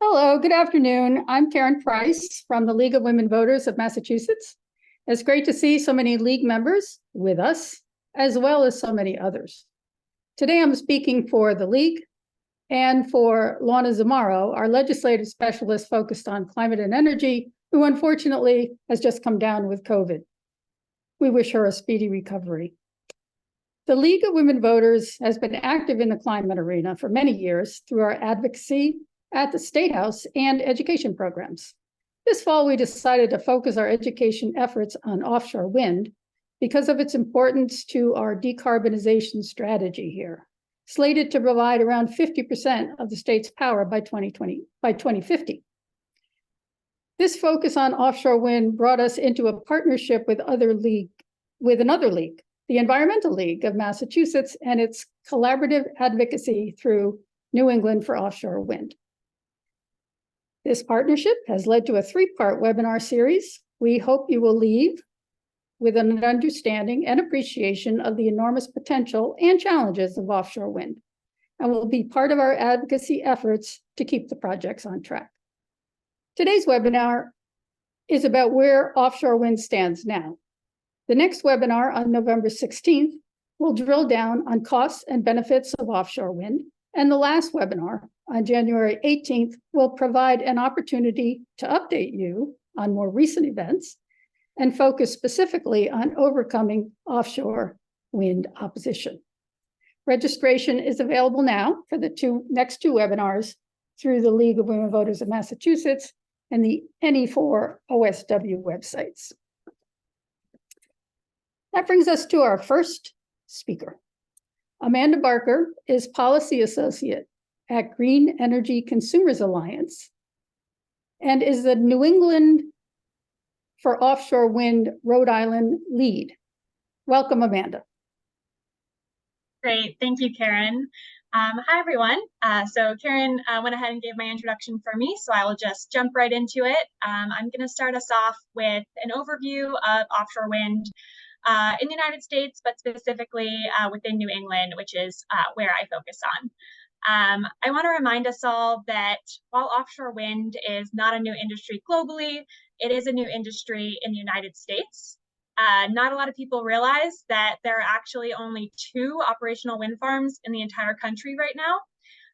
Hello, good afternoon. I'm Karen Price from the League of Women Voters of Massachusetts. It's great to see so many League members with us, as well as so many others. Today I'm speaking for the League and for Lorna Zamaro, our legislative specialist focused on climate and energy, who unfortunately has just come down with COVID. We wish her a speedy recovery. The League of Women Voters has been active in the climate arena for many years through our advocacy at the State House and education programs. This fall, we decided to focus our education efforts on offshore wind because of its importance to our decarbonization strategy here, slated to provide around 50% of the state's power by 2050. This focus on offshore wind brought us into a partnership with another league, the Environmental League of Massachusetts, and its collaborative advocacy through New England for Offshore Wind. This partnership has led to a three-part webinar series. We hope you will leave with an understanding and appreciation of the enormous potential and challenges of offshore wind, and will be part of our advocacy efforts to keep the projects on track. Today's webinar is about where offshore wind stands now. The next webinar on November 16th will drill down on costs and benefits of offshore wind, and the last webinar on January 18th will provide an opportunity to update you on more recent events and focus specifically on overcoming offshore wind opposition. Registration is available now for the next two webinars through the League of Women Voters of Massachusetts and the NE4 OSW websites. That brings us to our first speaker. Amanda Barker is Policy Associate at Green Energy Consumers Alliance and is the New England for Offshore Wind Rhode Island lead. Welcome, Amanda. Great, thank you, Karen. Hi, everyone. So Karen went ahead and gave my introduction for me, so I will just jump right into it. I'm going to start us off with an overview of offshore wind in the United States, but specifically within New England, which is where I focus on. I want to remind us all that while offshore wind is not a new industry globally, it is a new industry in the United States. Not a lot of people realize that there are actually only 2 operational wind farms in the entire country right now.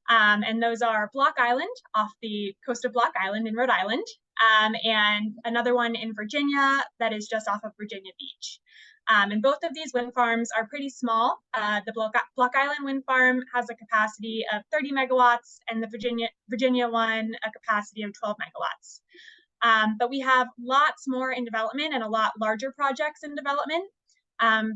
And those are Block Island off the coast of Block Island in Rhode Island, and another one in Virginia that is just off of Virginia Beach. And both of these wind farms are pretty small. The Block Island wind farm has a capacity of 30 megawatts, and the Virginia one a capacity of 12 megawatts. But we have lots more in development and a lot larger projects in development.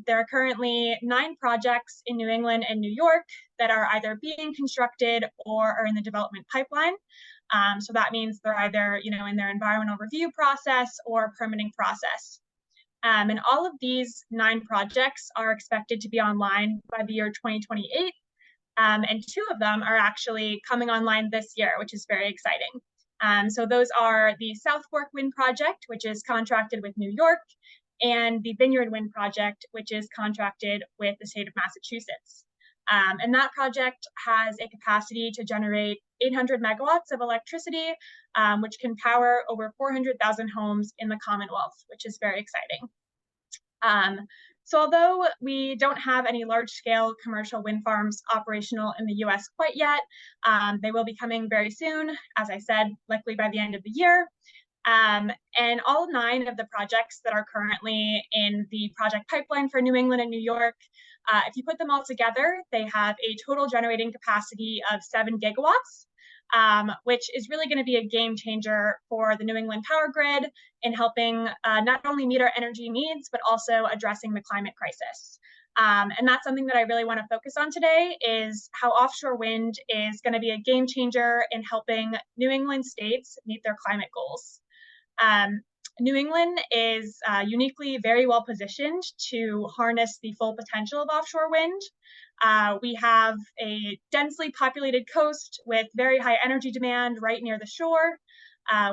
There are currently 9 projects in New England and New York that are either being constructed or are in the development pipeline. So that means they're either, in their environmental review process or permitting process. And all of these 9 projects are expected to be online by the year 2028. And 2 of them are actually coming online this year, which is very exciting. So those are the South Fork Wind Project, which is contracted with New York, and the Vineyard Wind Project, which is contracted with the state of Massachusetts. And that project has a capacity to generate 800 megawatts of electricity, which can power over 400,000 homes in the Commonwealth, which is very exciting. So although we don't have any large-scale commercial wind farms operational in the US quite yet, they will be coming very soon, as I said, likely by the end of the year. And all 9 of the projects that are currently in the project pipeline for New England and New York, if you put them all together, they have a total generating capacity of 7 gigawatts, which is really going to be a game changer for the New England power grid in helping not only meet our energy needs, but also addressing the climate crisis. And that's something that I really want to focus on today, is how offshore wind is going to be a game changer in helping New England states meet their climate goals. New England is uniquely very well positioned to harness the full potential of offshore wind. We have a densely populated coast with very high energy demand right near the shore.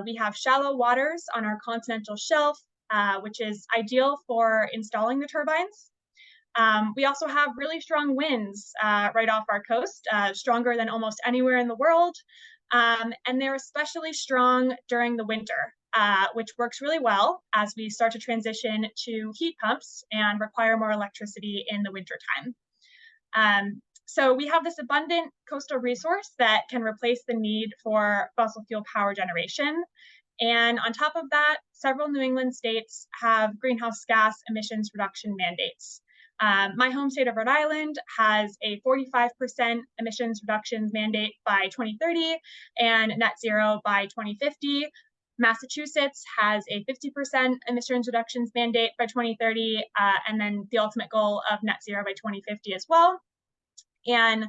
We have shallow waters on our continental shelf, which is ideal for installing the turbines. We also have really strong winds right off our coast, stronger than almost anywhere in the world. And they're especially strong during the winter, which works really well as we start to transition to heat pumps and require more electricity in the wintertime. So we have this abundant coastal resource that can replace the need for fossil fuel power generation. And on top of that, several New England states have greenhouse gas emissions reduction mandates. My home state of Rhode Island has a 45% emissions reductions mandate by 2030 and net zero by 2050. Massachusetts has a 50% emissions reductions mandate by 2030, and then the ultimate goal of net zero by 2050 as well. And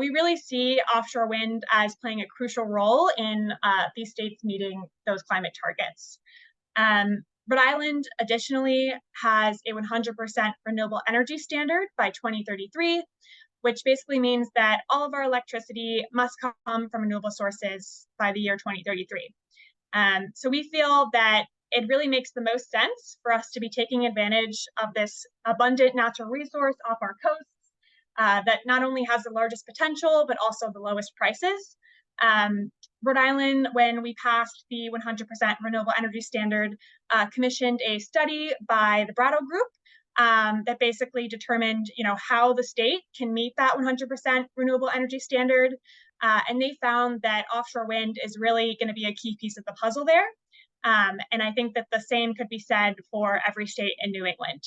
we really see offshore wind as playing a crucial role in these states meeting those climate targets. Rhode Island additionally has a 100% renewable energy standard by 2033, which basically means that all of our electricity must come from renewable sources by the year 2033. So we feel that it really makes the most sense for us to be taking advantage of this abundant natural resource off our coasts that not only has the largest potential, but also the lowest prices. Rhode Island, when we passed the 100% renewable energy standard, commissioned a study by the Brattle Group that basically determined, how the state can meet that 100% renewable energy standard. And they found that offshore wind is really going to be a key piece of the puzzle there. And I think that the same could be said for every state in New England.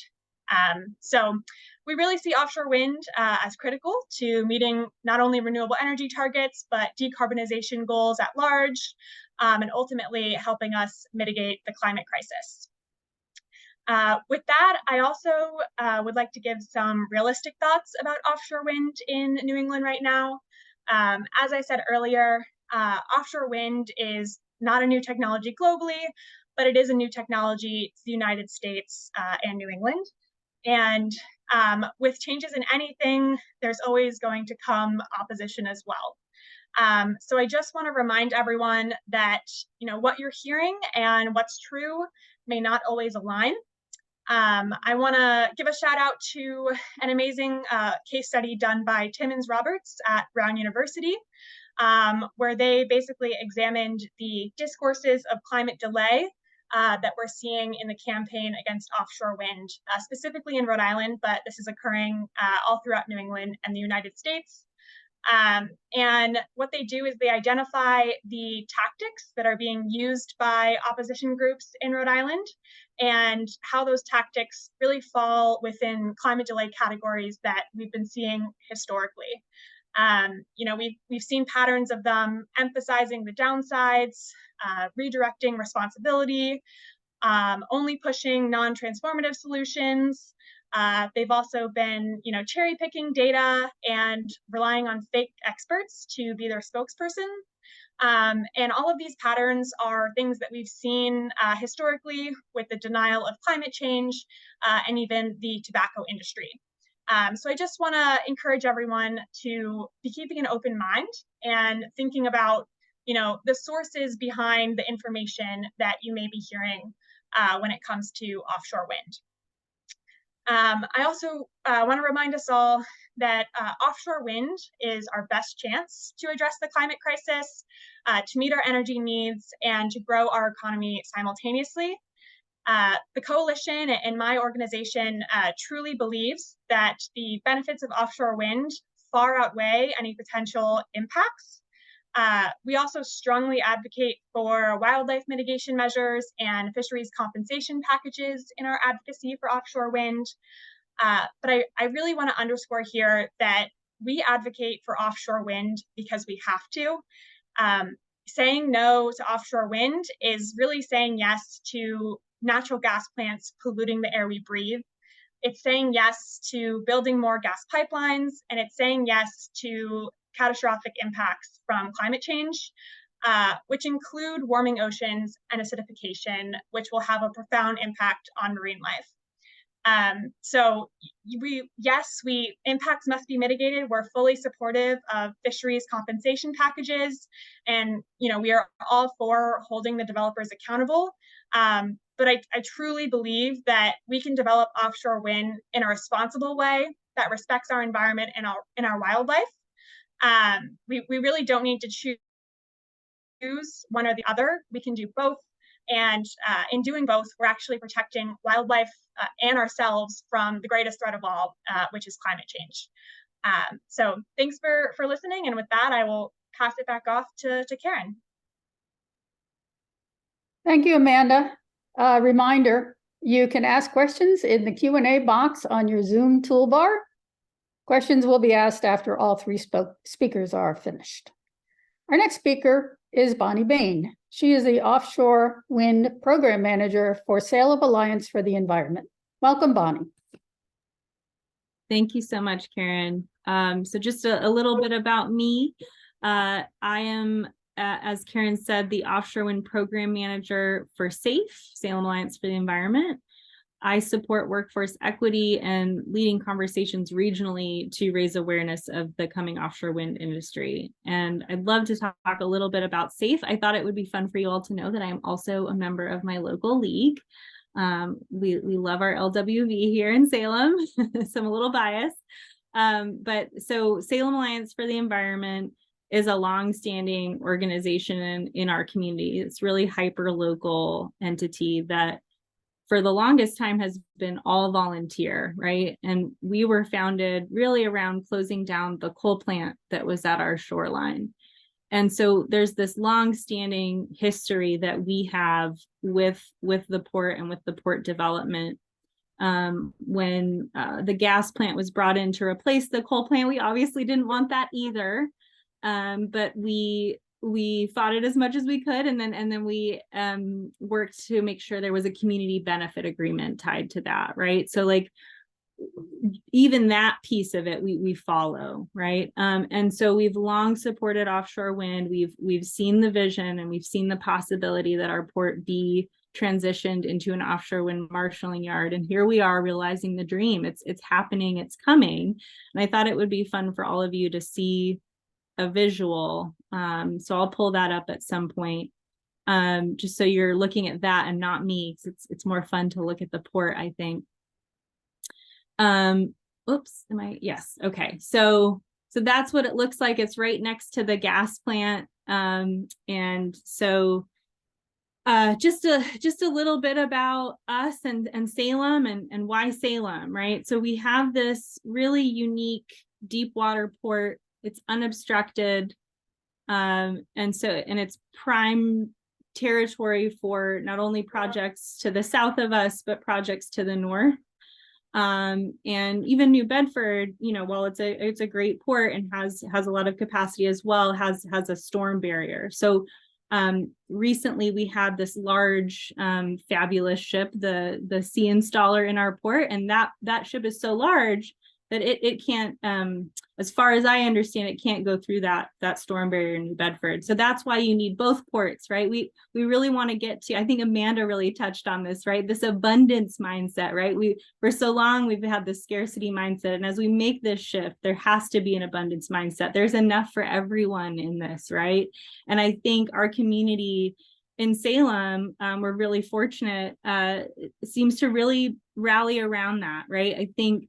So we really see offshore wind as critical to meeting not only renewable energy targets, but decarbonization goals at large, and ultimately helping us mitigate the climate crisis. With that, I also would like to give some realistic thoughts about offshore wind in New England right now. As I said earlier, offshore wind is not a new technology globally, but it is a new technology to the United States and New England. And with changes in anything, there's always going to come opposition as well. So I just want to remind everyone that, what you're hearing and what's true may not always align. I want to give a shout out to an amazing case study done by Timmons Roberts at Brown University, where they basically examined the discourses of climate delay that we're seeing in the campaign against offshore wind, specifically in Rhode Island, but this is occurring all throughout New England and the United States. And what they do is they identify the tactics that are being used by opposition groups in Rhode Island and how those tactics really fall within climate delay categories that we've been seeing historically. We've seen patterns of them emphasizing the downsides, redirecting responsibility, only pushing non-transformative solutions. They've also been, cherry picking data and relying on fake experts to be their spokesperson. And all of these patterns are things that we've seen historically with the denial of climate change and even the tobacco industry. So I just want to encourage everyone to be keeping an open mind and thinking about, the sources behind the information that you may be hearing when it comes to offshore wind. I also want to remind us all that offshore wind is our best chance to address the climate crisis, to meet our energy needs, and to grow our economy simultaneously. The coalition and my organization truly believes that the benefits of offshore wind far outweigh any potential impacts. We also strongly advocate for wildlife mitigation measures and fisheries compensation packages in our advocacy for offshore wind. But I really want to underscore here that we advocate for offshore wind because we have to. Saying no to offshore wind is really saying yes to natural gas plants polluting the air we breathe. It's saying yes to building more gas pipelines, and it's saying yes to catastrophic impacts from climate change, which include warming oceans and acidification, which will have a profound impact on marine life. So impacts must be mitigated. We're fully supportive of fisheries compensation packages, and we are all for holding the developers accountable. But I truly believe that we can develop offshore wind in a responsible way that respects our environment and our wildlife. We really don't need to choose choose one or the other. We can do both. And in doing both, we're actually protecting wildlife and ourselves from the greatest threat of all, which is climate change. So thanks for listening. And with that, I will pass it back off to Karen. Thank you, Amanda. Reminder, you can ask questions in the Q&A box on your Zoom toolbar. Questions will be asked after all three speakers are finished. Our next speaker is Bonnie Bain. She is the Offshore Wind Program Manager for Salem Alliance for the Environment. Welcome, Bonnie. Thank you so much, Karen. So just a little bit about me. I am, as Karen said, the Offshore Wind Program Manager for SAFE, Salem Alliance for the Environment. I support workforce equity and leading conversations regionally to raise awareness of the coming offshore wind industry. And I'd love to talk a little bit about SAFE. I thought it would be fun for you all to know that I am also a member of my local league. We love our LWV here in Salem, so I'm a little biased. But so Salem Alliance for the Environment is a long-standing organization in our community. It's really hyper-local entity that for the longest time has been all volunteer, right? And we were founded really around closing down the coal plant that was at our shoreline. And so there's this long-standing history that we have with the port and with the port development. When the gas plant was brought in to replace the coal plant, we obviously didn't want that either. But we fought it as much as we could, and then we worked to make sure there was a community benefit agreement tied to that, right? So like even that piece of it we follow, right? And so we've long supported offshore wind. We've seen the vision and we've seen the possibility that our port be transitioned into an offshore wind marshaling yard, and here we are realizing the dream. It's happening, it's coming. And I thought it would be fun for all of you to see a visual. So I'll pull that up at some point, just so you're looking at that and not me, because it's more fun to look at the port, I think. Oops, yes, okay. So that's what it looks like. It's right next to the gas plant. And so just a little bit about us and Salem and why Salem, right? So we have this really unique deep water port. It's unobstructed, and it's prime territory for not only projects to the south of us, but projects to the north. And even New Bedford, you know, while it's a great port and has a lot of capacity as well, has a storm barrier. So recently we had this large, fabulous ship, the Sea Installer in our port, and that ship is so large that it can't, as far as I understand, it can't go through that storm barrier in New Bedford. So that's why you need both ports, right? We really want to get to, I think Amanda really touched on this, right? This abundance mindset, right? For so long, we've had this scarcity mindset. And as we make this shift, there has to be an abundance mindset. There's enough for everyone in this, right? And I think our community in Salem, we're really fortunate, seems to really rally around that, right? I think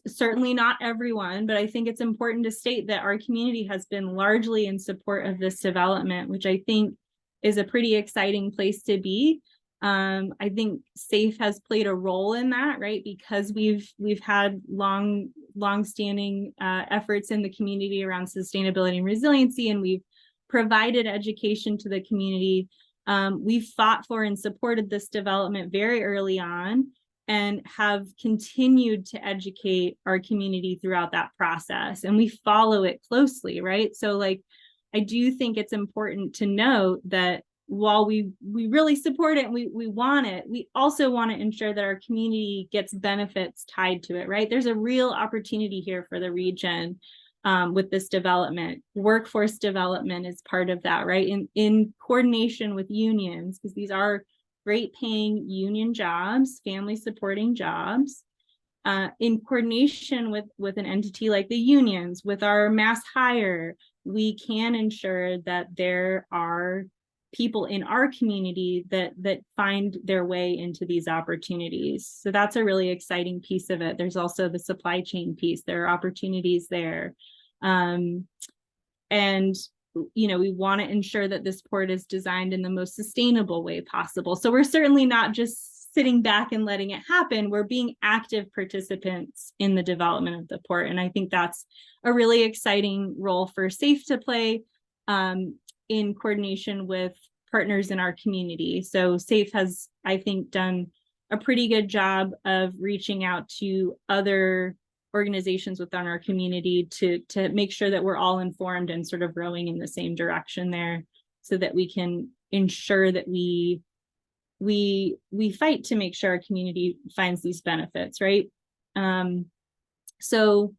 certainly not everyone, but I think it's important to state that our community has been largely in support of this development, which I think is a pretty exciting place to be. I think SAFE has played a role in that, right? Because we've had long-standing efforts in the community around sustainability and resiliency, and we've provided education to the community. We've fought for and supported this development very early on, and have continued to educate our community throughout that process. And we follow it closely, right? So like, I do think it's important to note that while we really support it and we want it, we also want to ensure that our community gets benefits tied to it, right? There's a real opportunity here for the region with this development. Workforce development is part of that, right? In coordination with unions, because these are great paying union jobs, family supporting jobs, in coordination with an entity like the unions, with our mass hire, we can ensure that there are people in our community that find their way into these opportunities. So that's a really exciting piece of it. There's also the supply chain piece. There are opportunities there. And we want to ensure that this port is designed in the most sustainable way possible. So we're certainly not just sitting back and letting it happen. We're being active participants in the development of the port. And I think that's a really exciting role for SAFE to play in coordination with partners in our community. So SAFE has, I think, done a pretty good job of reaching out to other organizations within our community to make sure that we're all informed and sort of rowing in the same direction there, so that we can ensure that we fight to make sure our community finds these benefits, right? So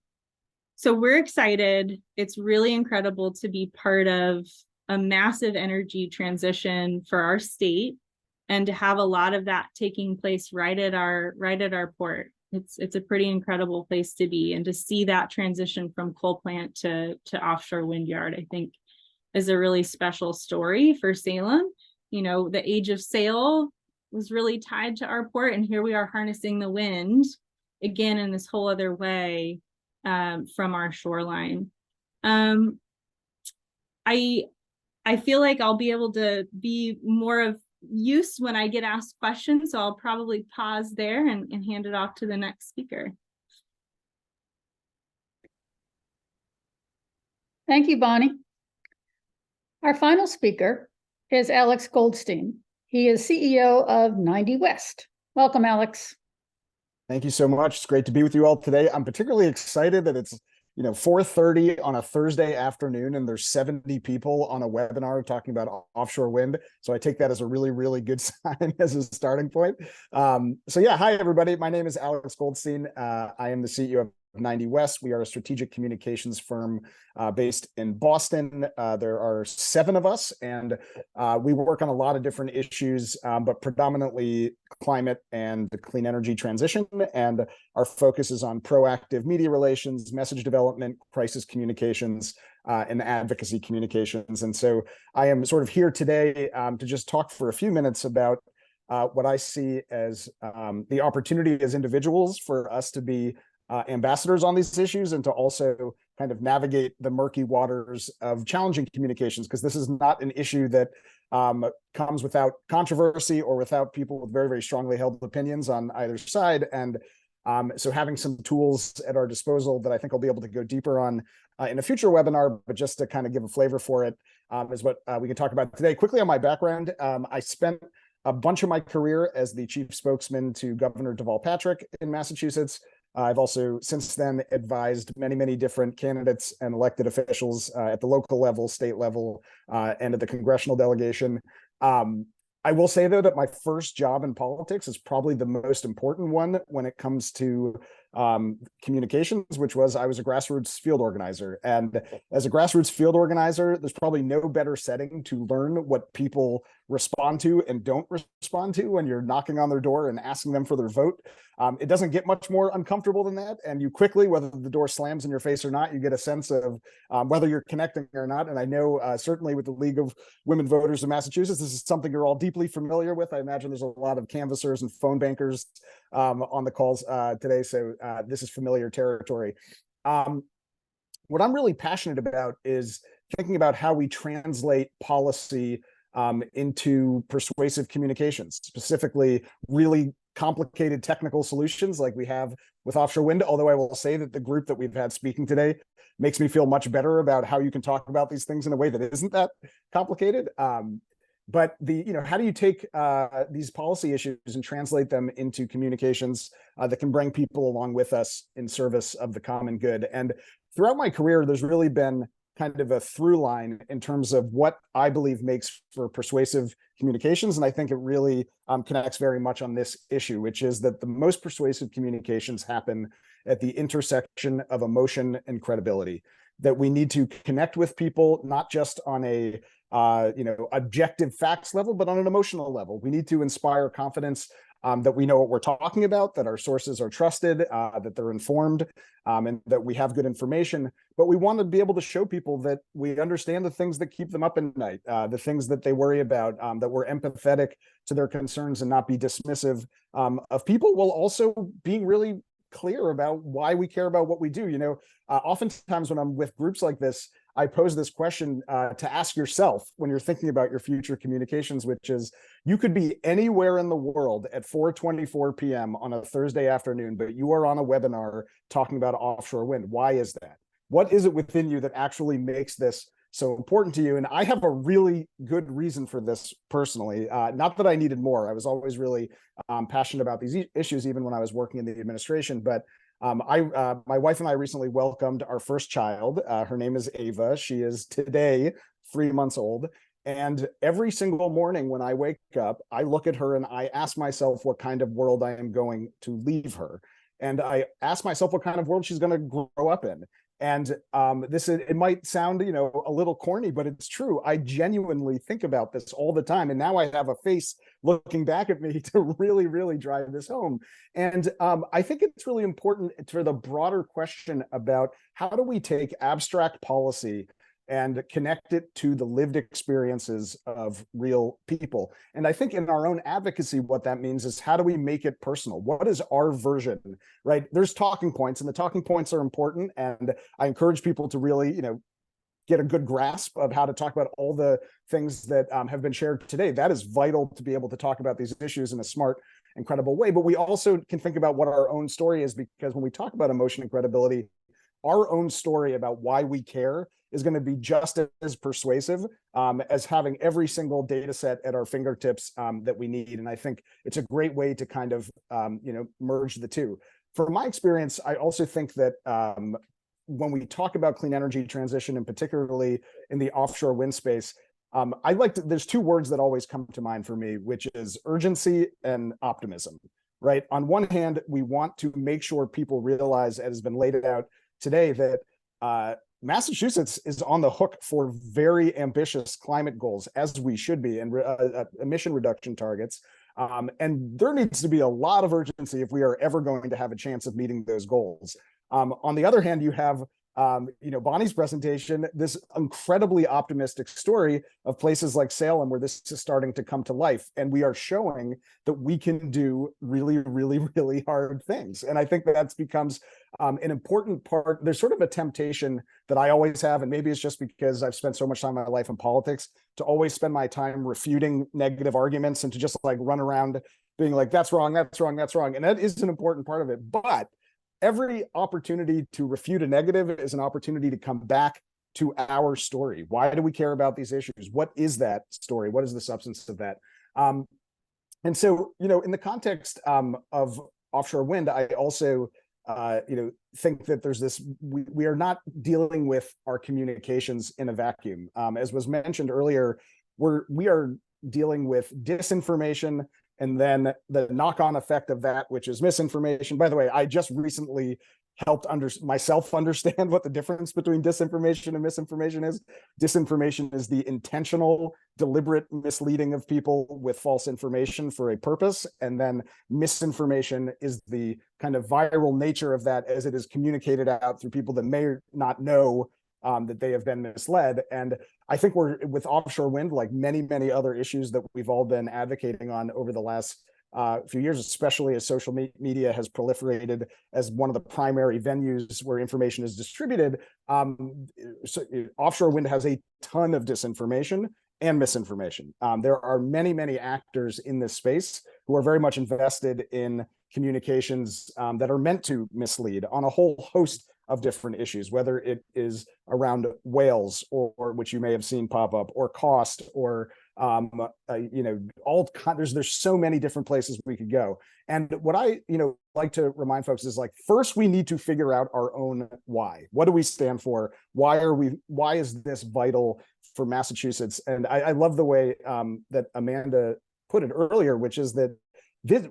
we're excited. It's really incredible to be part of a massive energy transition for our state, and to have a lot of that taking place right at our port. It's a pretty incredible place to be, and to see that transition from coal plant to offshore wind yard, I think, is a really special story for Salem. The age of sail was really tied to our port, and here we are harnessing the wind again in this whole other way from our shoreline. I feel like I'll be able to be more of use when I get asked questions, so I'll probably pause there and hand it off to the next speaker. Thank you, Bonnie. Our final speaker is Alex Goldstein. He is CEO of 90 West. Welcome, Alex. Thank you so much. It's great to be with you all today. I'm particularly excited that it's 4:30 on a Thursday afternoon, and there's 70 people on a webinar talking about offshore wind. So I take that as a really, really good sign as a starting point. So yeah, hi everybody. My name is Alex Goldstein. I am the CEO of 90 West. We are a strategic communications firm based in Boston. There are 7 of us, and we work on a lot of different issues, but predominantly climate and the clean energy transition. And our focus is on proactive media relations, message development, crisis communications, and advocacy communications. And so I am sort of here today to just talk for a few minutes about what I see as the opportunity as individuals for us to be ambassadors on these issues, and to also kind of navigate the murky waters of challenging communications, because this is not an issue that comes without controversy or without people with very, very strongly held opinions on either side. And so having some tools at our disposal that I think I'll be able to go deeper on in a future webinar, but just to kind of give a flavor for it, is what we can talk about today. Quickly on my background, I spent a bunch of my career as the chief spokesman to Governor Deval Patrick in Massachusetts. I've also since then advised many, many different candidates and elected officials at the local level, state level, and at the congressional delegation. I will say, though, that my first job in politics is probably the most important one when it comes to communications, which was I was a grassroots field organizer. And as a grassroots field organizer, there's probably no better setting to learn what people respond to and don't respond to when you're knocking on their door and asking them for their vote. It doesn't get much more uncomfortable than that. And you quickly, whether the door slams in your face or not, you get a sense of whether you're connecting or not. And I know certainly with the League of Women Voters of Massachusetts, this is something you're all deeply familiar with. I imagine there's a lot of canvassers and phone bankers on the calls today. So this is familiar territory. What I'm really passionate about is thinking about how we translate policy into persuasive communications, specifically really complicated technical solutions like we have with offshore wind. Although I will say that the group that we've had speaking today makes me feel much better about how you can talk about these things in a way that isn't that complicated. But how do you take these policy issues and translate them into communications that can bring people along with us in service of the common good? And throughout my career, there's really been kind of a through line in terms of what I believe makes for persuasive communications. And I think it really connects very much on this issue, which is that the most persuasive communications happen at the intersection of emotion and credibility. That we need to connect with people, not just on a objective facts level, but on an emotional level. We need to inspire confidence that we know what we're talking about, that our sources are trusted, that they're informed, and that we have good information. But we want to be able to show people that we understand the things that keep them up at night, the things that they worry about, that we're empathetic to their concerns and not be dismissive of people, while also being really clear about why we care about what we do. Oftentimes when I'm with groups like this, I pose this question to ask yourself when you're thinking about your future communications, which is, you could be anywhere in the world at 4:24 p.m. on a Thursday afternoon, but you are on a webinar talking about offshore wind. Why is that? What is it within you that actually makes this so important to you? And I have a really good reason for this personally. Not that I needed more. I was always really passionate about these issues, even when I was working in the administration. But my wife and I recently welcomed our first child. Her name is Ava. She is today 3 months old. And every single morning when I wake up, I look at her and I ask myself what kind of world I am going to leave her. And I ask myself what kind of world she's going to grow up in. And it might sound, a little corny, but it's true. I genuinely think about this all the time. And now I have a face looking back at me to really, really drive this home. And I think it's really important for the broader question about how do we take abstract policy and connect it to the lived experiences of real people. And I think in our own advocacy, what that means is, how do we make it personal? What is our version, right? There's talking points, and the talking points are important. And I encourage people to really, get a good grasp of how to talk about all the things that have been shared today. That is vital to be able to talk about these issues in a smart and credible way. But we also can think about what our own story is, because when we talk about emotion and credibility, our own story about why we care is going to be just as persuasive as having every single data set at our fingertips that we need. And I think it's a great way to kind of, merge the two. From my experience, I also think that when we talk about clean energy transition, and particularly in the offshore wind space, there's two words that always come to mind for me, which is urgency and optimism, right? On one hand, we want to make sure people realize, as has been laid out today, that Massachusetts is on the hook for very ambitious climate goals, as we should be, and emission reduction targets. And there needs to be a lot of urgency if we are ever going to have a chance of meeting those goals. On the other hand, you have Bonnie's presentation, this incredibly optimistic story of places like Salem, where this is starting to come to life. And we are showing that we can do really, really, really hard things. And I think that becomes an important part. There's sort of a temptation that I always have, and maybe it's just because I've spent so much time in my life in politics, to always spend my time refuting negative arguments and to just like run around being like, that's wrong, that's wrong, that's wrong. And that is an important part of it. But every opportunity to refute a negative is an opportunity to come back to our story. Why do we care about these issues? What is that story? What is the substance of that? And so, in the context of offshore wind, I also, think that there's this, we are not dealing with our communications in a vacuum. As was mentioned earlier, we are dealing with disinformation, and then the knock-on effect of that, which is misinformation. By the way, I just recently helped myself understand what the difference between disinformation and misinformation is. Disinformation is the intentional, deliberate misleading of people with false information for a purpose. And then misinformation is the kind of viral nature of that, as it is communicated out through people that may not know that they have been misled. And I think we're, with offshore wind, like many, many other issues that we've all been advocating on over the last few years, especially as social media has proliferated as one of the primary venues where information is distributed. Offshore wind has a ton of disinformation and misinformation. There are many, many actors in this space who are very much invested in communications that are meant to mislead on a whole host of different issues, whether it is around whales, or which you may have seen pop up, or cost, or there's so many different places we could go. And what I like to remind folks is, like, first we need to figure out our own why. What do we stand for? Why is this vital for Massachusetts? And I love the way that Amanda put it earlier, which is that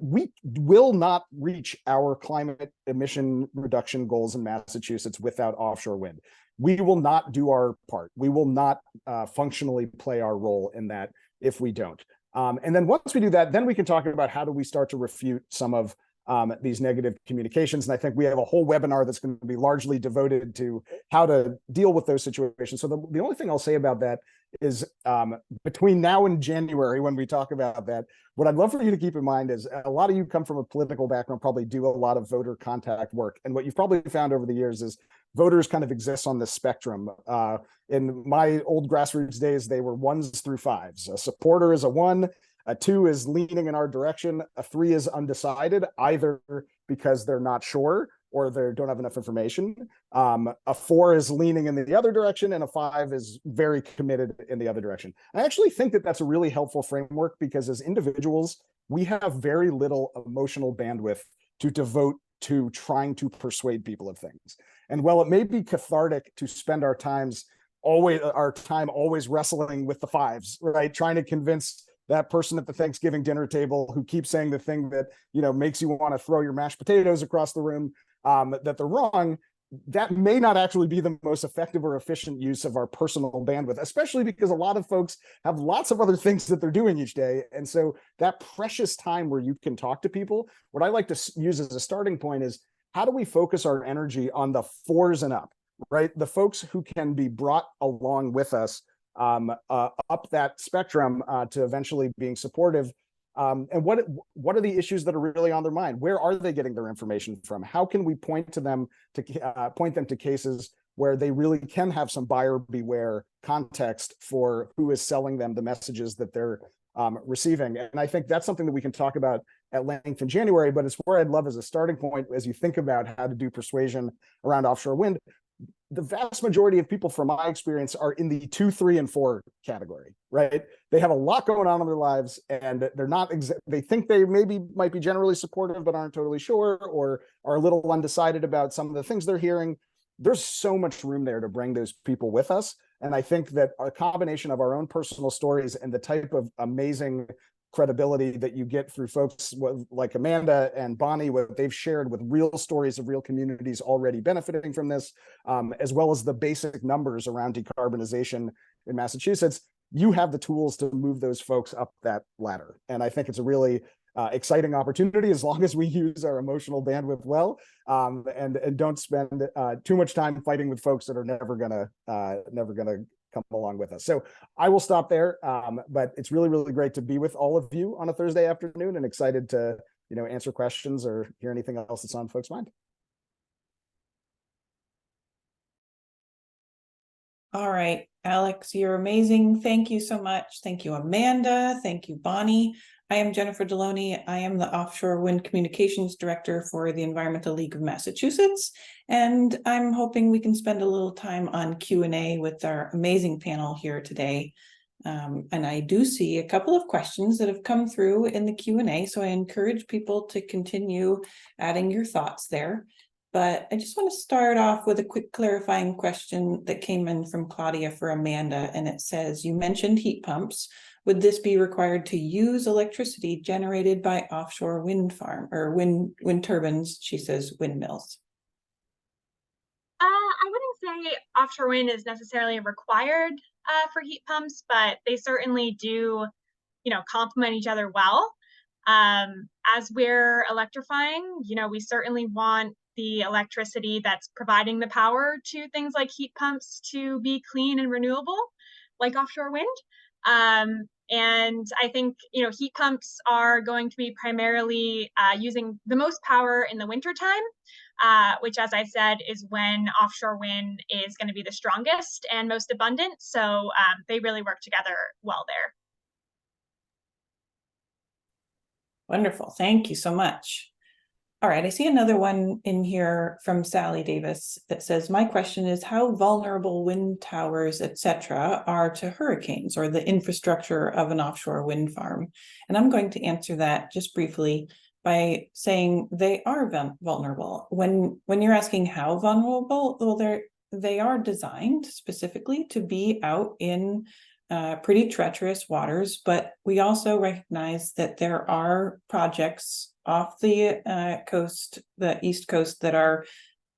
we will not reach our climate emission reduction goals in Massachusetts without offshore wind. We will not do our part. We will not functionally play our role in that if we don't. And then once we do that, then we can talk about how do we start to refute some of these negative communications. And I think we have a whole webinar that's going to be largely devoted to how to deal with those situations. So the only thing I'll say about that is between now and January, when we talk about that, what I'd love for you to keep in mind is a lot of you come from a political background, probably do a lot of voter contact work. And what you've probably found over the years is voters kind of exist on this spectrum. In my old grassroots days, they were 1s through 5s. A supporter is a 1, a 2 is leaning in our direction, a 3 is undecided, either because they're not sure or they don't have enough information. A 4 is leaning in the other direction, and a 5 is very committed in the other direction. I actually think that that's a really helpful framework because as individuals, we have very little emotional bandwidth to devote to trying to persuade people of things. And while it may be cathartic to spend our time always wrestling with the 5s, right? Trying to convince that person at the Thanksgiving dinner table who keeps saying the thing that, makes you want to throw your mashed potatoes across the room, that they're wrong, that may not actually be the most effective or efficient use of our personal bandwidth, especially because a lot of folks have lots of other things that they're doing each day. And so that precious time where you can talk to people, what I like to use as a starting point is, how do we focus our energy on the 4s and up, right? The folks who can be brought along with us up that spectrum to eventually being supportive. And what are the issues that are really on their mind? Where are they getting their information from? How can we point them to cases where they really can have some buyer beware context for who is selling them the messages that they're receiving? And I think that's something that we can talk about at length in January, but it's where I'd love as a starting point as you think about how to do persuasion around offshore wind. The vast majority of people, from my experience, are in the 2, 3, and 4 category, right? They have a lot going on in their lives, and they're not. They think they might be generally supportive, but aren't totally sure, or are a little undecided about some of the things they're hearing. There's so much room there to bring those people with us, and I think that a combination of our own personal stories and the type of amazing credibility that you get through folks like Amanda and Bonnie, what they've shared with real stories of real communities already benefiting from this, as well as the basic numbers around decarbonization in Massachusetts, you have the tools to move those folks up that ladder. And I think it's a really exciting opportunity as long as we use our emotional bandwidth well, and don't spend too much time fighting with folks that are never gonna come along with us. So I will stop there, but it's really, really great to be with all of you on a Thursday afternoon, and excited to answer questions or hear anything else that's on folks' mind. All right, Alex, you're amazing. Thank you so much. Thank you, Amanda. Thank you, Bonnie. I am Jennifer Deloney. I am the Offshore Wind Communications Director for the Environmental League of Massachusetts, and I'm hoping we can spend a little time on Q&A with our amazing panel here today. And I do see a couple of questions that have come through in the Q&A, so I encourage people to continue adding your thoughts there. But I just want to start off with a quick clarifying question that came in from Claudia for Amanda, and it says, you mentioned heat pumps. Would this be required to use electricity generated by offshore wind farm or wind turbines? She says windmills. I wouldn't say offshore wind is necessarily required for heat pumps, but they certainly do, complement each other well. As we're electrifying, we certainly want the electricity that's providing the power to things like heat pumps to be clean and renewable, like offshore wind. And I think, heat pumps are going to be primarily using the most power in the wintertime, which, as I said, is when offshore wind is going to be the strongest and most abundant. So they really work together well there. Wonderful. Thank you so much. All right, I see another one in here from Sally Davis that says, my question is how vulnerable wind towers, etc., are to hurricanes or the infrastructure of an offshore wind farm. And I'm going to answer that just briefly by saying they are vulnerable. When you're asking how vulnerable, well, they are designed specifically to be out in pretty treacherous waters, but we also recognize that there are projects off the coast, the East Coast, that are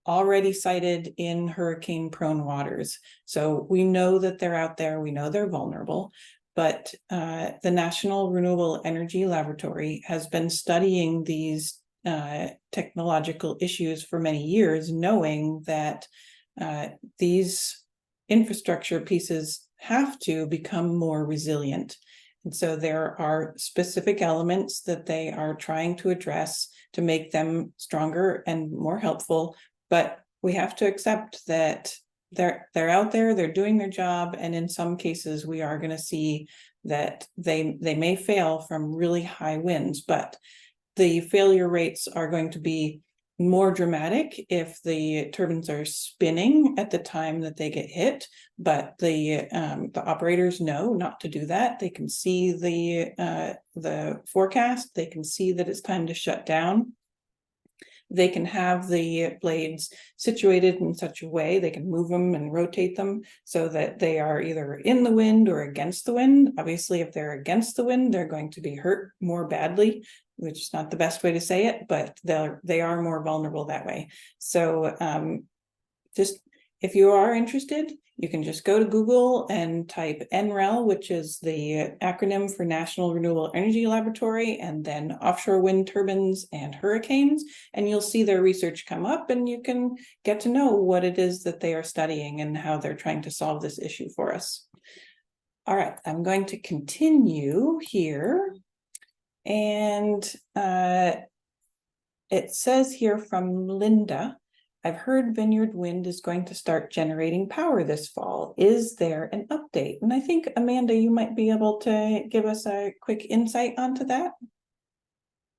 already sited in hurricane-prone waters. So we know that they're out there, we know they're vulnerable, but the National Renewable Energy Laboratory has been studying these technological issues for many years, knowing that these infrastructure pieces have to become more resilient. And so there are specific elements that they are trying to address to make them stronger and more helpful. But we have to accept that they're out there, they're doing their job, and in some cases we are going to see that they may fail from really high winds, but the failure rates are going to be more dramatic if the turbines are spinning at the time that they get hit. But the operators know not to do that. They can see the forecast. They can see that it's time to shut down. They can have the blades situated in such a way, they can move them and rotate them so that they are either in the wind or against the wind. Obviously, if they're against the wind, they're going to be hurt more badly, which is not the best way to say it, but they are more vulnerable that way. So just if you are interested, you can just go to Google and type NREL, which is the acronym for National Renewable Energy Laboratory, and then offshore wind turbines and hurricanes, and you'll see their research come up, and you can get to know what it is that they are studying and how they're trying to solve this issue for us. All right, I'm going to continue here. And it says here from Linda, I've heard Vineyard Wind is going to start generating power this fall. Is there an update? And I think, Amanda, you might be able to give us a quick insight onto that.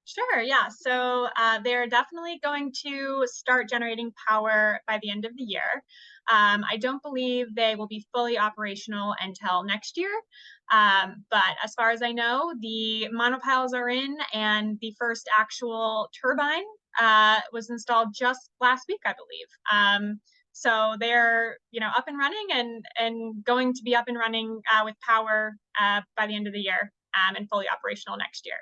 Sure, yeah. So they're definitely going to start generating power by the end of the year. I don't believe they will be fully operational until next year. But as far as I know, the monopiles are in, and the first actual turbine was installed just last week, I believe. So they're, up and running and going to be up and running with power by the end of the year and fully operational next year.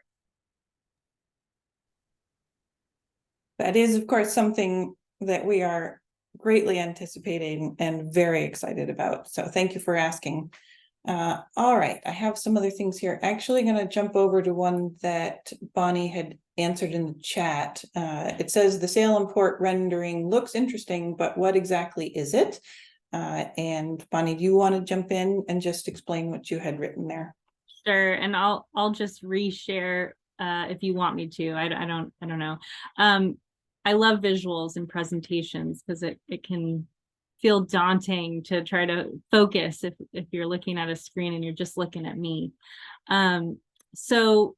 That is, of course, something that we are greatly anticipating and very excited about. So thank you for asking. All right, I have some other things here. Actually going to jump over to one that Bonnie had answered in the chat. It says the Salem port rendering looks interesting, but what exactly is it? And Bonnie, do you want to jump in and just explain what you had written there? Sure, and I'll just reshare if you want me to. I don't know. I love visuals and presentations because it can feel daunting to try to focus if you're looking at a screen and you're just looking at me. So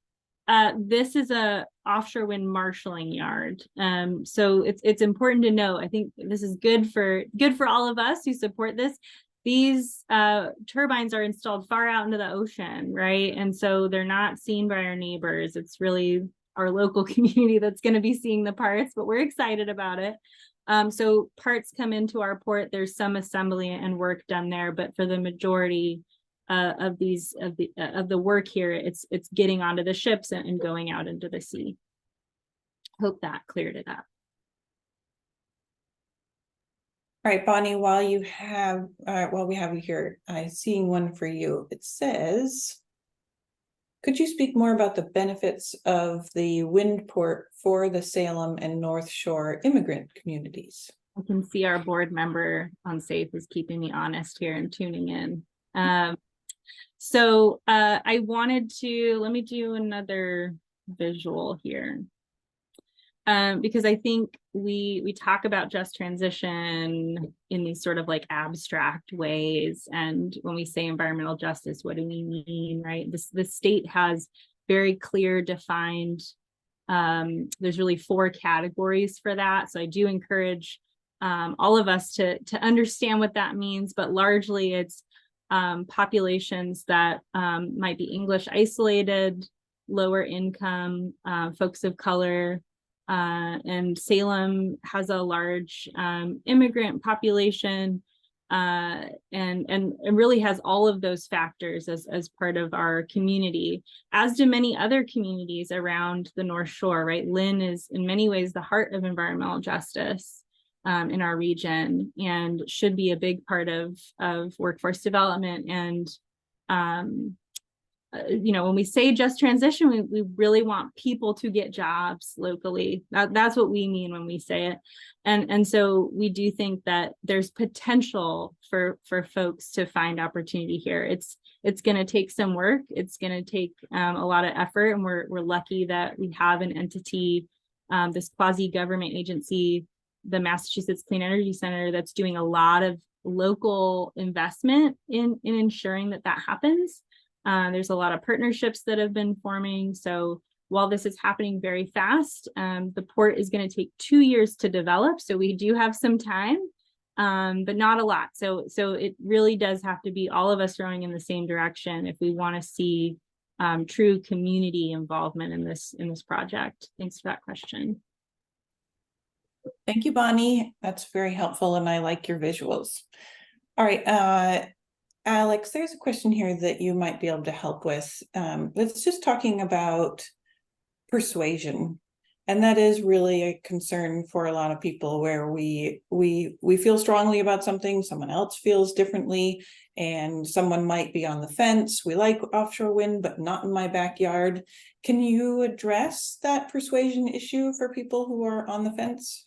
this is a offshore wind marshalling yard. So it's important to know. I think this is good for all of us who support this. These turbines are installed far out into the ocean, right? And so they're not seen by our neighbors. It's really our local community that's going to be seeing the parts, but we're excited about it. So parts come into our port. There's some assembly and work done there, but for the majority of the work here, it's getting onto the ships and going out into the sea. Hope that cleared it up. All right, Bonnie, while we have you here, I'm seeing one for you. It says, could you speak more about the benefits of the wind port for the Salem and North Shore immigrant communities? I can see our board member on SAFE is keeping me honest here and tuning in. So I wanted to, let me do another visual here. Because I think we talk about just transition in these sort of like abstract ways. And when we say environmental justice, what do we mean, right? The state has very clear defined, there's really 4 categories for that. So I do encourage all of us to understand what that means, but largely it's populations that might be English isolated, lower income, folks of color, and Salem has a large immigrant population and really has all of those factors as part of our community, as do many other communities around the North Shore, right? Lynn is in many ways the heart of environmental justice in our region and should be a big part of workforce development and when we say just transition, we really want people to get jobs locally. That's what we mean when we say it. And so we do think that there's potential for folks to find opportunity here. It's going to take some work. It's going to take a lot of effort. And we're lucky that we have an entity, this quasi-government agency, the Massachusetts Clean Energy Center, that's doing a lot of local investment in ensuring that happens. There's a lot of partnerships that have been forming. So while this is happening very fast, the port is going to take 2 years to develop. So we do have some time, but not a lot. So it really does have to be all of us rowing in the same direction if we want to see true community involvement in this project. Thanks for that question. Thank you, Bonnie. That's very helpful, and I like your visuals. All right, Alex, there's a question here that you might be able to help with. It's just talking about persuasion, and that is really a concern for a lot of people, where we feel strongly about something, someone else feels differently, and someone might be on the fence. We like offshore wind, but not in my backyard. Can you address that persuasion issue for people who are on the fence?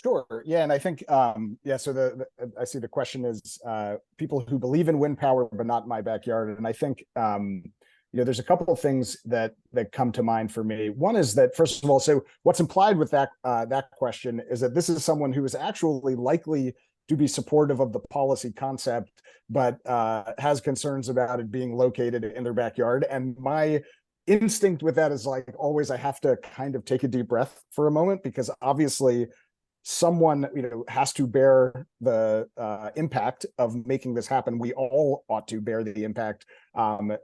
Sure. Yeah, and I think so I see the question is people who believe in wind power but not in my backyard, and I think there's a couple of things that come to mind for me. One is that, first of all, so what's implied with that question is that this is someone who is actually likely to be supportive of the policy concept, but has concerns about it being located in their backyard. And my instinct with that is, like always, I have to kind of take a deep breath for a moment, because obviously someone has to bear the impact of making this happen. We all ought to bear the impact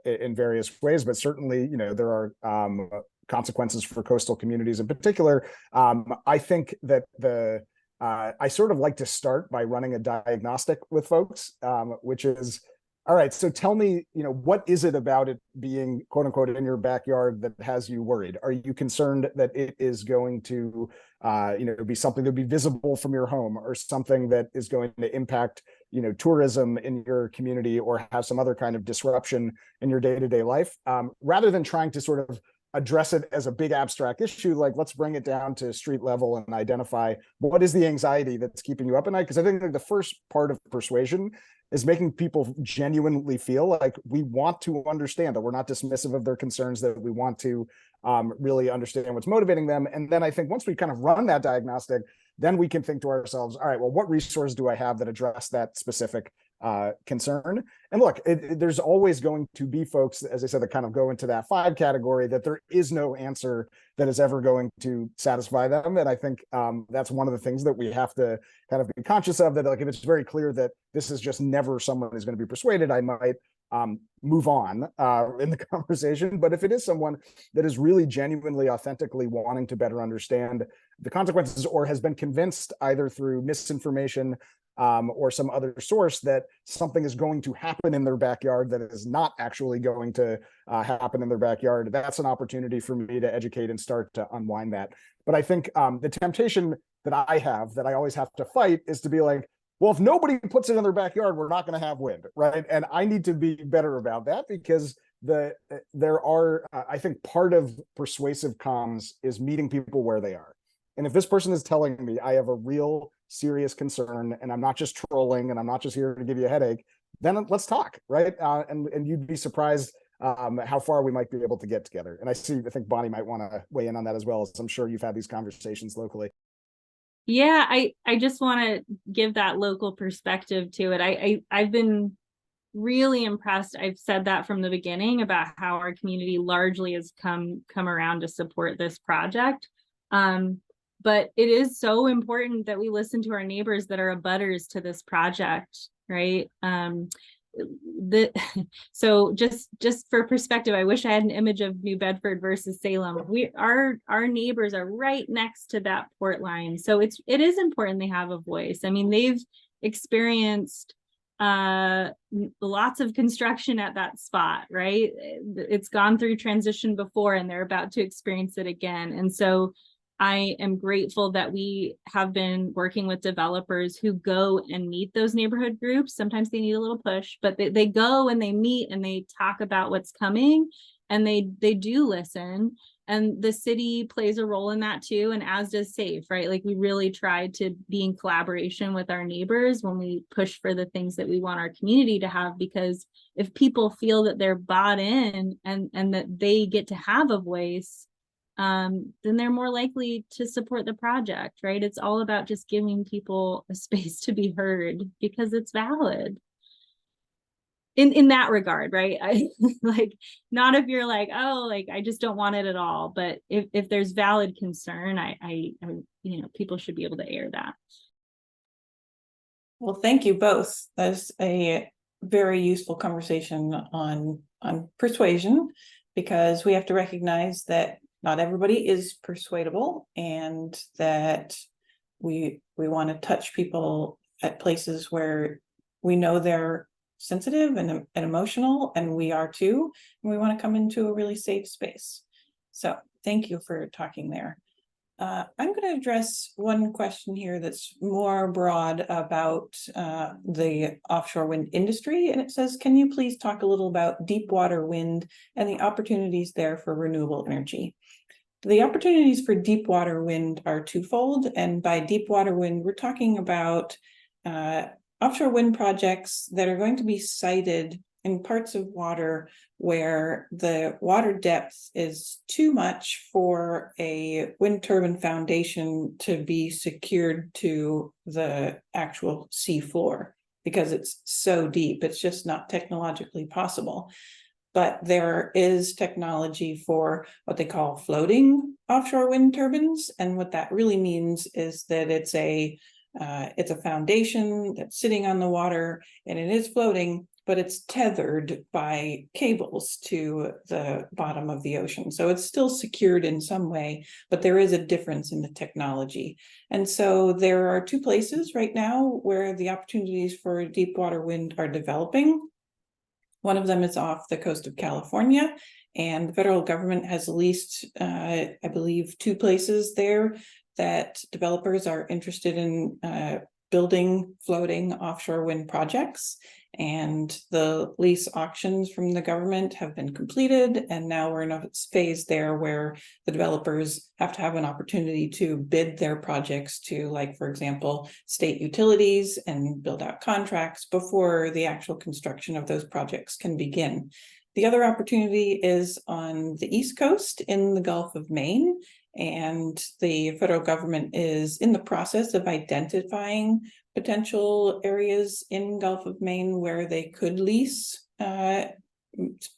in various ways, but certainly there are consequences for coastal communities in particular. I think that I sort of like to start by running a diagnostic with folks, which is, all right, so tell me, what is it about it being quote unquote in your backyard that has you worried? Are you concerned that it is going to, be something that would be visible from your home, or something that is going to impact, tourism in your community, or have some other kind of disruption in your day-to-day life? Rather than trying to sort of address it as a big abstract issue, like let's bring it down to street level and identify what is the anxiety that's keeping you up at night. Because I think like the first part of persuasion is making people genuinely feel like we want to understand, that we're not dismissive of their concerns, that we want to really understand what's motivating them. And then I think once we kind of run that diagnostic, then we can think to ourselves, all right, well, what resource do I have that address that specific concern? And look, there's always going to be folks, as I said, that kind of go into that 5 category, that there is no answer that is ever going to satisfy them. And I think that's one of the things that we have to kind of be conscious of, that like if it's very clear that this is just never someone who's going to be persuaded, I might move on in the conversation. But if it is someone that is really genuinely, authentically wanting to better understand the consequences, or has been convinced either through misinformation or some other source that something is going to happen in their backyard that is not actually going to happen in their backyard, that's an opportunity for me to educate and start to unwind that. But I think the temptation that I always have to fight is to be like, well, if nobody puts it in their backyard, we're not going to have wind, right? And I need to be better about that, because there are, I think part of persuasive comms is meeting people where they are. And if this person is telling me I have a real serious concern, and I'm not just trolling, and I'm not just here to give you a headache, then let's talk, right? And you'd be surprised how far we might be able to get together. And I think Bonnie might want to weigh in on that as well, as I'm sure you've had these conversations locally. Yeah, I just want to give that local perspective to it. I've been really impressed. I've said that from the beginning about how our community largely has come around to support this project. But it is so important that we listen to our neighbors that are abutters to this project, right? So just for perspective, I wish I had an image of New Bedford versus Salem. Our neighbors are right next to that port line, so it is important they have a voice. I mean, they've experienced lots of construction at that spot, right? It's gone through transition before, and they're about to experience it again. And so I am grateful that we have been working with developers who go and meet those neighborhood groups. Sometimes they need a little push, but they go and they meet and they talk about what's coming, and they do listen. And the city plays a role in that too, and as does SAFE, right? Like we really try to be in collaboration with our neighbors when we push for the things that we want our community to have, because if people feel that they're bought in and that they get to have a voice, then they're more likely to support the project, right? It's all about just giving people a space to be heard because it's valid. In that regard, right? I like, not if you're like, oh, like I just don't want it at all, but if there's valid concern, I you know, people should be able to air that. Well, thank you both. That's a very useful conversation on persuasion, because we have to recognize that not everybody is persuadable, and that we want to touch people at places where we know they're sensitive and emotional, and we are too, and we want to come into a really safe space. So thank you for talking there. I'm going to address one question here that's more broad about the offshore wind industry, and it says, can you please talk a little about deep water wind and the opportunities there for renewable energy? The opportunities for deep water wind are twofold, and by deep water wind, we're talking about offshore wind projects that are going to be sited in parts of water where the water depth is too much for a wind turbine foundation to be secured to the actual sea floor, because it's so deep, it's just not technologically possible. But there is technology for what they call floating offshore wind turbines. And what that really means is that it's a foundation that's sitting on the water, and it is floating, but it's tethered by cables to the bottom of the ocean. So it's still secured in some way, but there is a difference in the technology. And so there are two places right now where the opportunities for deep water wind are developing. One of them is off the coast of California, and the federal government has leased, I believe, 2 places there that developers are interested in building floating offshore wind projects. And the lease auctions from the government have been completed, and now we're in a phase there where the developers have to have an opportunity to bid their projects to, like, for example, state utilities, and build out contracts before the actual construction of those projects can begin. The other opportunity is on the East Coast in the Gulf of Maine, and the federal government is in the process of identifying potential areas in Gulf of Maine where they could lease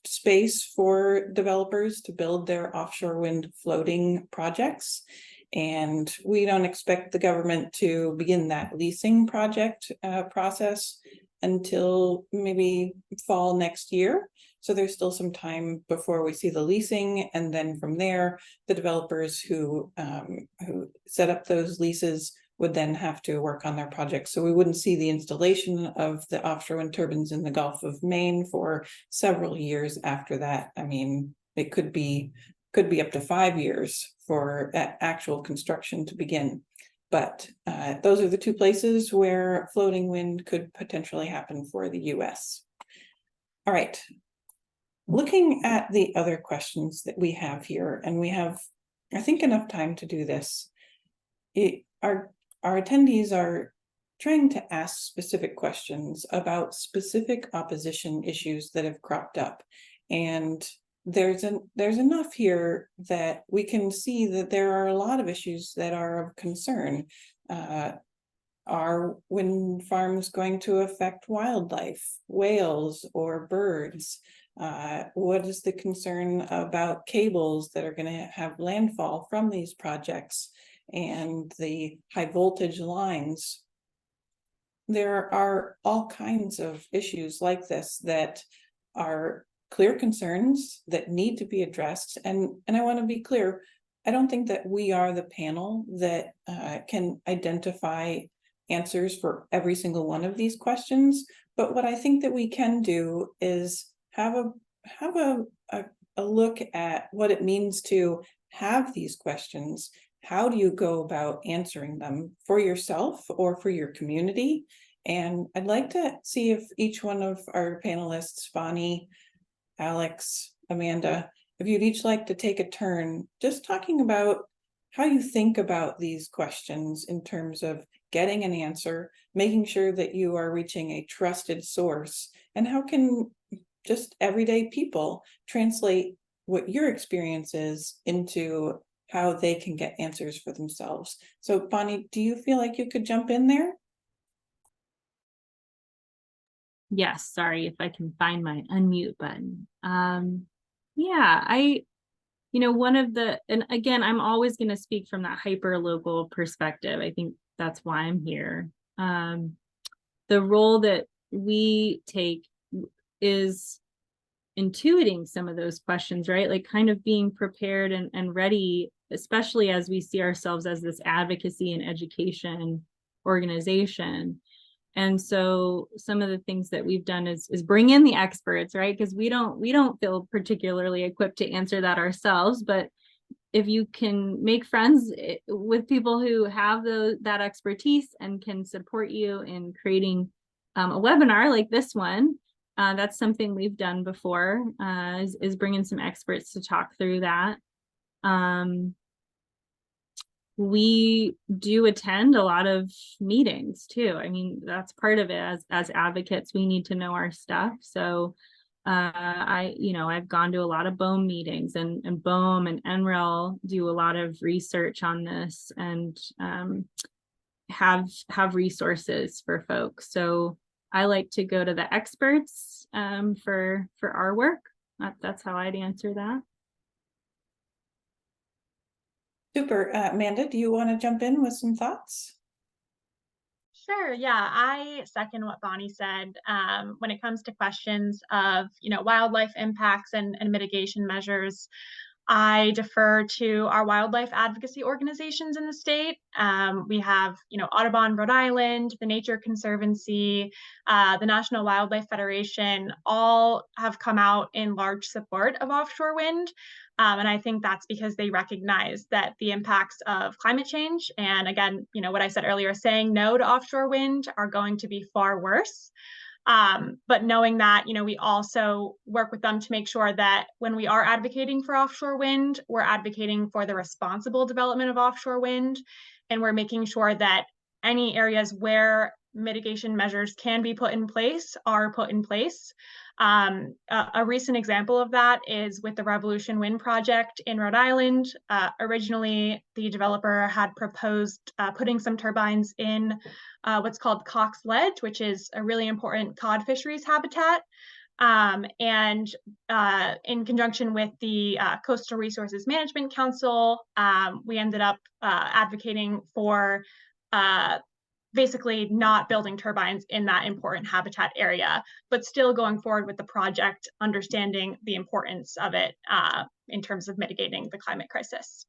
space for developers to build their offshore wind floating projects. And we don't expect the government to begin that leasing project process until maybe fall next year. So there's still some time before we see the leasing, and then from there, the developers who set up those leases would then have to work on their projects. So we wouldn't see the installation of the offshore wind turbines in the Gulf of Maine for several years after that. I mean, it could be up to 5 years for actual construction to begin. But those are the 2 places where floating wind could potentially happen for the US. All right. Looking at the other questions that we have here, and we have, I think, enough time to do this. Our attendees are trying to ask specific questions about specific opposition issues that have cropped up. And there's enough here that we can see that there are a lot of issues that are of concern. Are wind farms going to affect wildlife, whales, or birds? What is the concern about cables that are going to have landfall from these projects and the high voltage lines? There are all kinds of issues like this that are clear concerns that need to be addressed. And I want to be clear, I don't think that we are the panel that can identify answers for every single one of these questions. But what I think that we can do is have a look at what it means to have these questions, how do you go about answering them for yourself or for your community? And I'd like to see if each one of our panelists, Bonnie, Alex, Amanda, if you'd each like to take a turn just talking about how you think about these questions in terms of getting an answer, making sure that you are reaching a trusted source, and how can just everyday people translate what your experience is into how they can get answers for themselves. So Bonnie, do you feel like you could jump in there? Yes, sorry if I can find my unmute button. Yeah, one of the, and again, I'm always going to speak from that hyper local perspective. I think that's why I'm here. The role that we take is intuiting some of those questions, right? Like kind of being prepared and ready, especially as we see ourselves as this advocacy and education organization. And so some of the things that we've done is bring in the experts, right? Because we don't feel particularly equipped to answer that ourselves. But if you can make friends with people who have that expertise and can support you in creating a webinar like this one, that's something we've done before, is bring in some experts to talk through that. We do attend a lot of meetings too. I mean, that's part of it. As advocates, we need to know our stuff. So I've gone to a lot of BOEM meetings, and BOEM and NREL do a lot of research on this, and have resources for folks. So I like to go to the experts for our work. That's how I'd answer that. Super. Amanda, do you want to jump in with some thoughts? Sure. Yeah, I second what Bonnie said. When it comes to questions of, wildlife impacts and mitigation measures, I defer to our wildlife advocacy organizations in the state. We have, Audubon, Rhode Island, the Nature Conservancy, the National Wildlife Federation, all have come out in large support of offshore wind. And I think that's because they recognize that the impacts of climate change, and again, what I said earlier, saying no to offshore wind, are going to be far worse. But knowing that, we also work with them to make sure that when we are advocating for offshore wind, we're advocating for the responsible development of offshore wind. And we're making sure that any areas where mitigation measures can be put in place are put in place. A recent example of that is with the Revolution Wind project in Rhode Island. Originally, the developer had proposed putting some turbines in what's called Cox Ledge, which is a really important cod fisheries habitat. And in conjunction with the Coastal Resources Management Council, we ended up advocating for basically not building turbines in that important habitat area, but still going forward with the project, understanding the importance of it in terms of mitigating the climate crisis.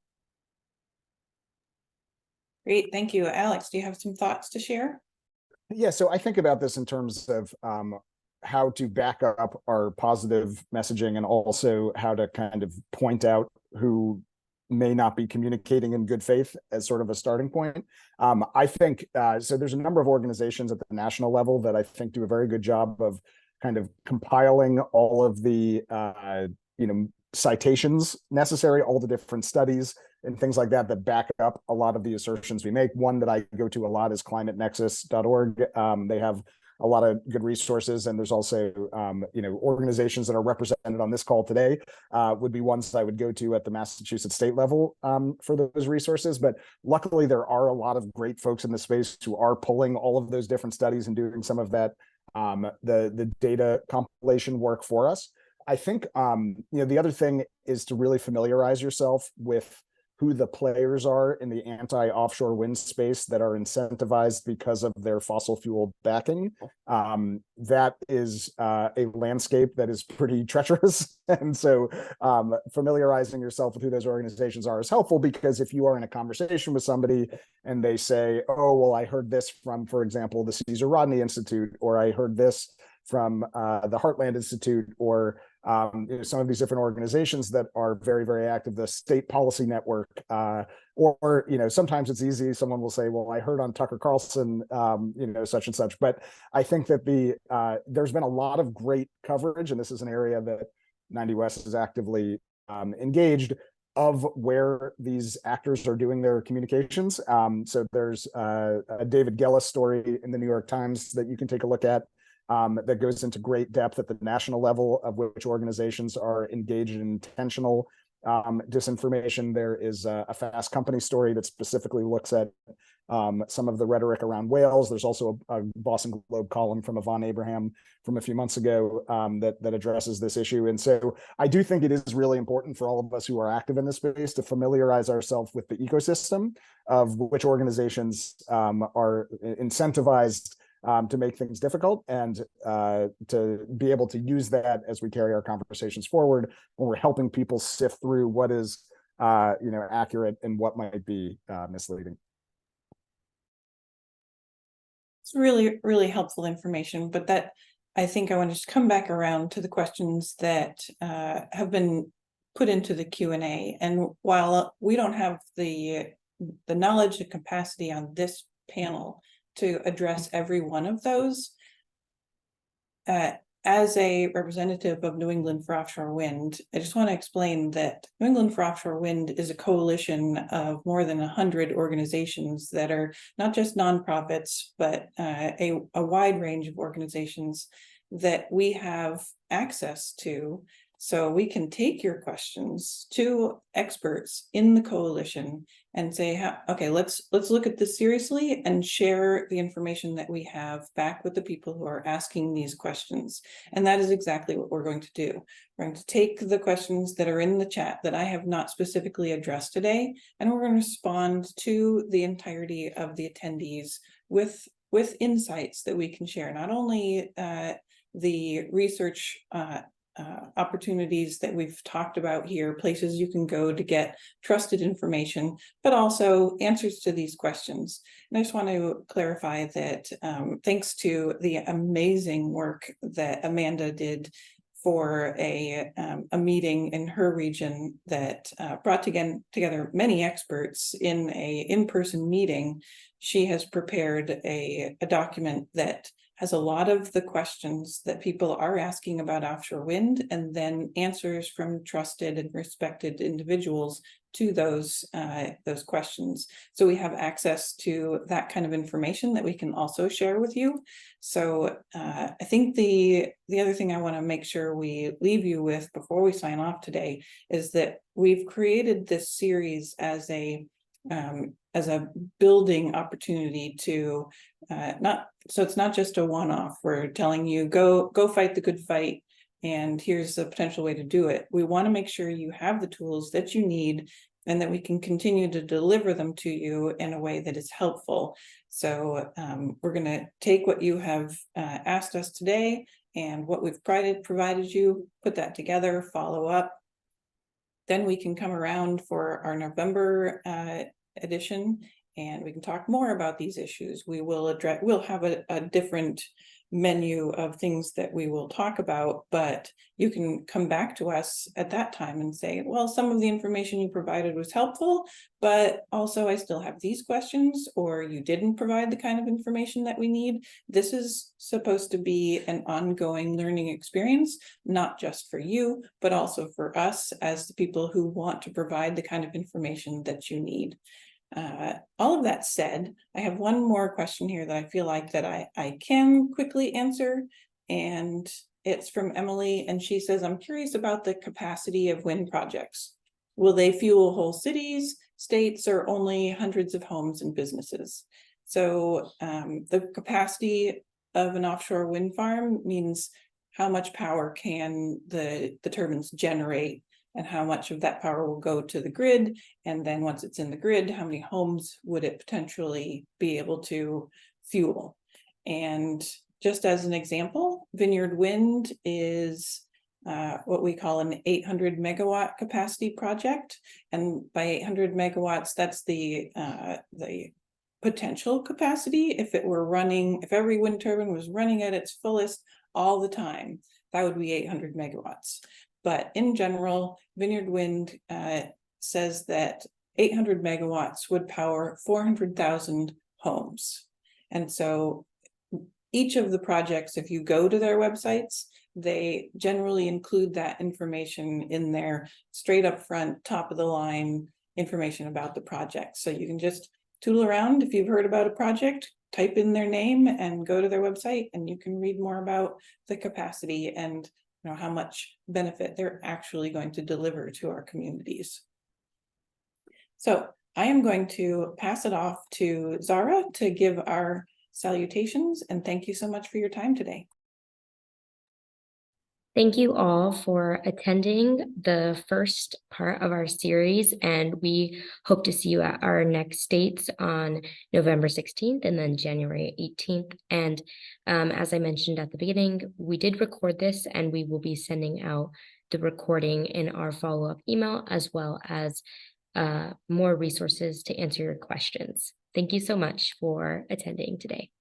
Great, thank you. Alex, do you have some thoughts to share? Yeah, so I think about this in terms of how to back up our positive messaging, and also how to kind of point out who may not be communicating in good faith as sort of a starting point. I think, so there's a number of organizations at the national level that I think do a very good job of kind of compiling all of the, citations necessary, all the different studies and things like that back up a lot of the assertions we make. One that I go to a lot is climatenexus.org. They have a lot of good resources, and there's also organizations that are represented on this call today would be ones I would go to at the Massachusetts state level for those resources. But luckily, there are a lot of great folks in the space who are pulling all of those different studies and doing some of that the data compilation work for us. I think the other thing is to really familiarize yourself with who the players are in the anti-offshore wind space that are incentivized because of their fossil fuel backing. That is a landscape that is pretty treacherous. And so familiarizing yourself with who those organizations are is helpful, because if you are in a conversation with somebody and they say, oh, well, I heard this from, for example, the Caesar Rodney Institute, or I heard this from the Heartland Institute, or some of these different organizations that are very, very active, the State Policy Network, or sometimes it's easy. Someone will say, well, I heard on Tucker Carlson, such and such. But I think that there's been a lot of great coverage, and this is an area that 90 West is actively engaged, of where these actors are doing their communications. So there's a David Gellis story in the New York Times that you can take a look at, that goes into great depth at the national level of which organizations are engaged in intentional disinformation. There is a Fast Company story that specifically looks at some of the rhetoric around whales. There's also a Boston Globe column from Yvonne Abraham from a few months ago that addresses this issue. And so I do think it is really important for all of us who are active in this space to familiarize ourselves with the ecosystem of which organizations are incentivized to make things difficult, and to be able to use that as we carry our conversations forward when we're helping people sift through what is accurate and what might be misleading. It's really, really helpful information, but I think I want to just come back around to the questions that have been put into the Q&A. And while we don't have the knowledge and capacity on this panel to address every one of those, as a representative of New England for Offshore Wind, I just want to explain that New England for Offshore Wind is a coalition of more than 100 organizations that are not just nonprofits, but a wide range of organizations that we have access to. So we can take your questions to experts in the coalition and say, okay, let's look at this seriously and share the information that we have back with the people who are asking these questions. And that is exactly what we're going to do. We're going to take the questions that are in the chat that I have not specifically addressed today, and we're going to respond to the entirety of the attendees with insights that we can share, not only the research opportunities that we've talked about here, places you can go to get trusted information, but also answers to these questions. And I just want to clarify that thanks to the amazing work that Amanda did for a meeting in her region that brought together many experts in a in-person meeting, she has prepared a document that has a lot of the questions that people are asking about offshore wind, and then answers from trusted and respected individuals to those questions. So we have access to that kind of information that we can also share with you. So I think the other thing I want to make sure we leave you with before we sign off today is that we've created this series as a building opportunity to so it's not just a one-off. We're telling you go fight the good fight, and here's the potential way to do it. We want to make sure you have the tools that you need and that we can continue to deliver them to you in a way that is helpful. So we're going to take what you have asked us today and what we've provided you, put that together, follow up. Then we can come around for our November edition, and we can talk more about these issues. We'll have a different menu of things that we will talk about, but you can come back to us at that time and say, well, some of the information you provided was helpful, but also I still have these questions, or you didn't provide the kind of information that we need. This is supposed to be an ongoing learning experience, not just for you, but also for us as the people who want to provide the kind of information that you need. All of that said, I have one more question here that I feel like that I can quickly answer, and it's from Emily, and she says, I'm curious about the capacity of wind projects. Will they fuel whole cities, states, or only hundreds of homes and businesses? So the capacity of an offshore wind farm means how much power can the turbines generate, and how much of that power will go to the grid. And then once it's in the grid, how many homes would it potentially be able to fuel? And just as an example, Vineyard Wind is what we call an 800 megawatt capacity project. And by 800 megawatts, that's the potential capacity. If it were running, if every wind turbine was running at its fullest all the time, that would be 800 megawatts. But in general, Vineyard Wind says that 800 megawatts would power 400,000 homes. And so each of the projects, if you go to their websites, they generally include that information in their straight up front, top of the line information about the project. So you can just tool around. If you've heard about a project, type in their name and go to their website, and you can read more about the capacity and how much benefit they're actually going to deliver to our communities. So I am going to pass it off to Zara to give our salutations, and thank you so much for your time today. Thank you all for attending the first part of our series, and we hope to see you at our next dates on November 16th and then January 18th. And as I mentioned at the beginning, we did record this, and we will be sending out the recording in our follow-up email, as well as more resources to answer your questions. Thank you so much for attending today.